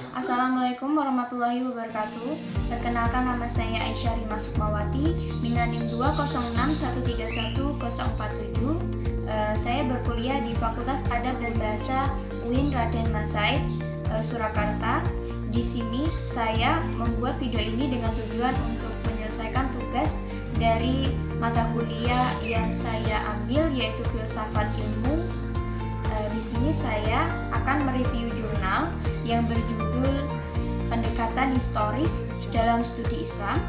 Assalamualaikum warahmatullahi wabarakatuh. Perkenalkan, nama saya Aisyah Rima Sukmawati dengan NIM 206131047. Saya berkuliah di Fakultas Adab dan Bahasa UIN Raden Masaid, Surakarta. Di sini saya membuat video ini dengan tujuan untuk menyelesaikan tugas dari mata kuliah yang saya ambil, yaitu filsafat ilmu. Di sini saya akan mereview jurnal yang berjudul Pendekatan Historis dalam Studi Islam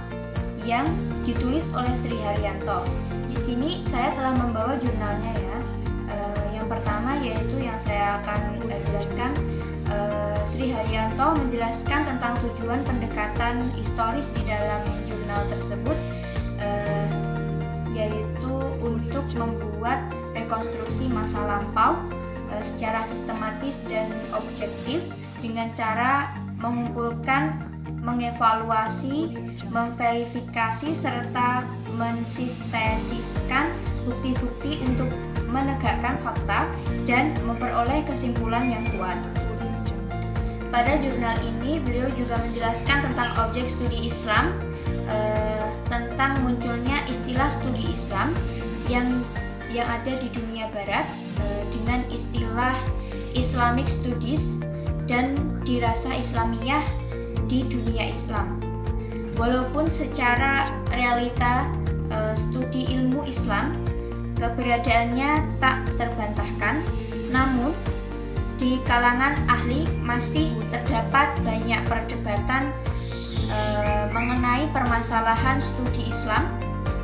yang ditulis oleh Sri Haryanto. Di sini saya telah membawa jurnalnya ya. Yang pertama yaitu yang saya akan jelaskan, Sri Haryanto menjelaskan tentang tujuan pendekatan historis di dalam jurnal tersebut, yaitu untuk membuat rekonstruksi masa lampau secara sistematis dan objektif dengan cara mengumpulkan, mengevaluasi, memverifikasi, serta mensintesiskan bukti-bukti untuk menegakkan fakta dan memperoleh kesimpulan yang kuat. Pada jurnal ini beliau juga menjelaskan tentang objek studi Islam, tentang munculnya istilah studi Islam yang ada di dunia barat dengan istilah Islamic Studies dan dirasa Islamiyah di dunia Islam. Walaupun secara realita studi ilmu Islam keberadaannya tak terbantahkan, namun di kalangan ahli masih terdapat banyak perdebatan mengenai permasalahan studi Islam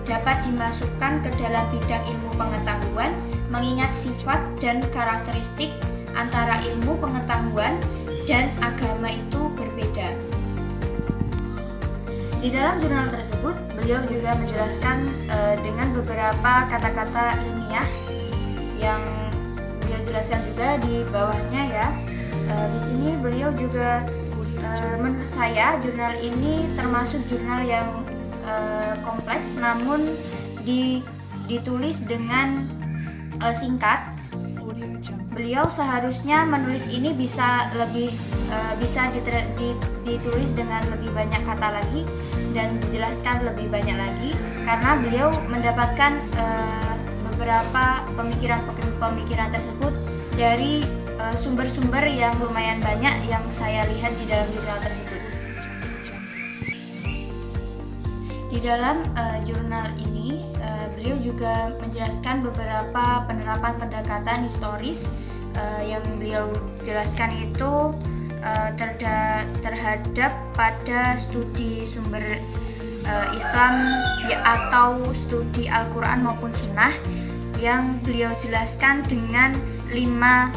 dapat dimasukkan ke dalam bidang ilmu pengetahuan, mengingat sifat dan karakteristik antara ilmu pengetahuan dan agama itu berbeda. Di dalam jurnal tersebut, beliau juga menjelaskan dengan beberapa kata-kata ilmiah yang beliau jelaskan juga di bawahnya ya. Di sini beliau juga, menurut saya jurnal ini termasuk jurnal yang kompleks, namun ditulis dengan singkat. Beliau seharusnya menulis ini bisa ditulis dengan lebih banyak kata lagi dan dijelaskan lebih banyak lagi, karena beliau mendapatkan beberapa pemikiran tersebut dari sumber-sumber yang lumayan banyak yang saya lihat di dalam jurnal tersebut. Di dalam jurnal ini beliau juga menjelaskan beberapa penerapan pendekatan historis yang beliau jelaskan itu terhadap pada studi sumber Islam ya, atau studi Al-Quran maupun Sunnah, yang beliau jelaskan dengan lima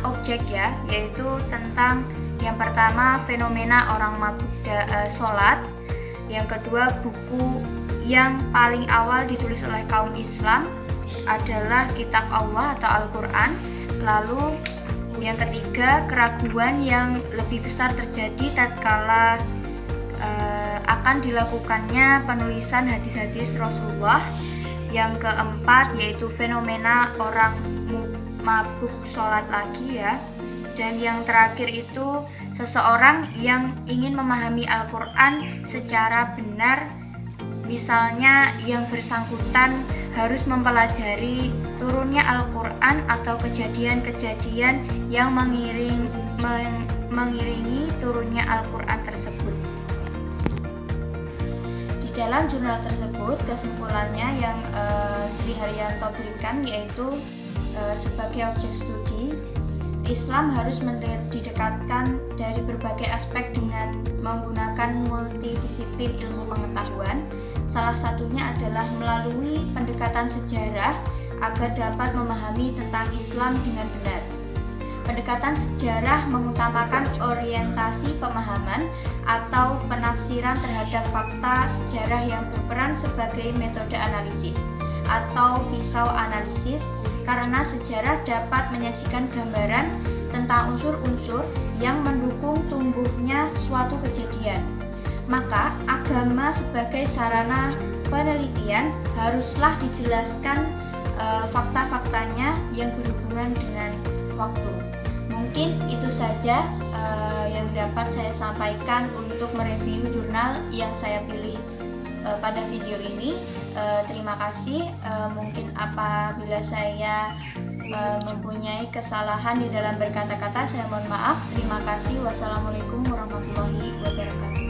objek ya, yaitu tentang yang pertama fenomena orang mabuk sholat, yang kedua buku yang paling awal ditulis oleh kaum Islam adalah kitab Allah atau Al-Quran, lalu yang ketiga keraguan yang lebih besar terjadi tatkala akan dilakukannya penulisan hadis-hadis Rasulullah, yang keempat yaitu fenomena orang mabuk sholat lagi ya, dan yang terakhir itu seseorang yang ingin memahami Al-Quran secara benar, misalnya yang bersangkutan harus mempelajari turunnya Al-Quran atau kejadian-kejadian yang mengiringi turunnya Al-Quran tersebut. Di dalam jurnal tersebut kesimpulannya yang Sri Haryanto berikan yaitu sebagai objek studi, Islam harus didekatkan dari berbagai aspek dengan menggunakan multidisiplin ilmu pengetahuan. Salah satunya adalah melalui pendekatan sejarah agar dapat memahami tentang Islam dengan benar. Pendekatan sejarah mengutamakan orientasi pemahaman atau penafsiran terhadap fakta sejarah yang berperan sebagai metode analisis atau pisau analisis, karena sejarah dapat menyajikan gambaran tentang unsur-unsur yang mendukung tumbuhnya suatu kejadian. Maka agama sebagai sarana penelitian haruslah dijelaskan fakta-faktanya yang berhubungan dengan waktu. Mungkin itu saja yang dapat saya sampaikan untuk mereview jurnal yang saya pilih pada video ini. Terima kasih. Mungkin apabila saya mempunyai kesalahan di dalam berkata-kata, saya mohon maaf. Terima kasih. Wassalamualaikum warahmatullahi wabarakatuh.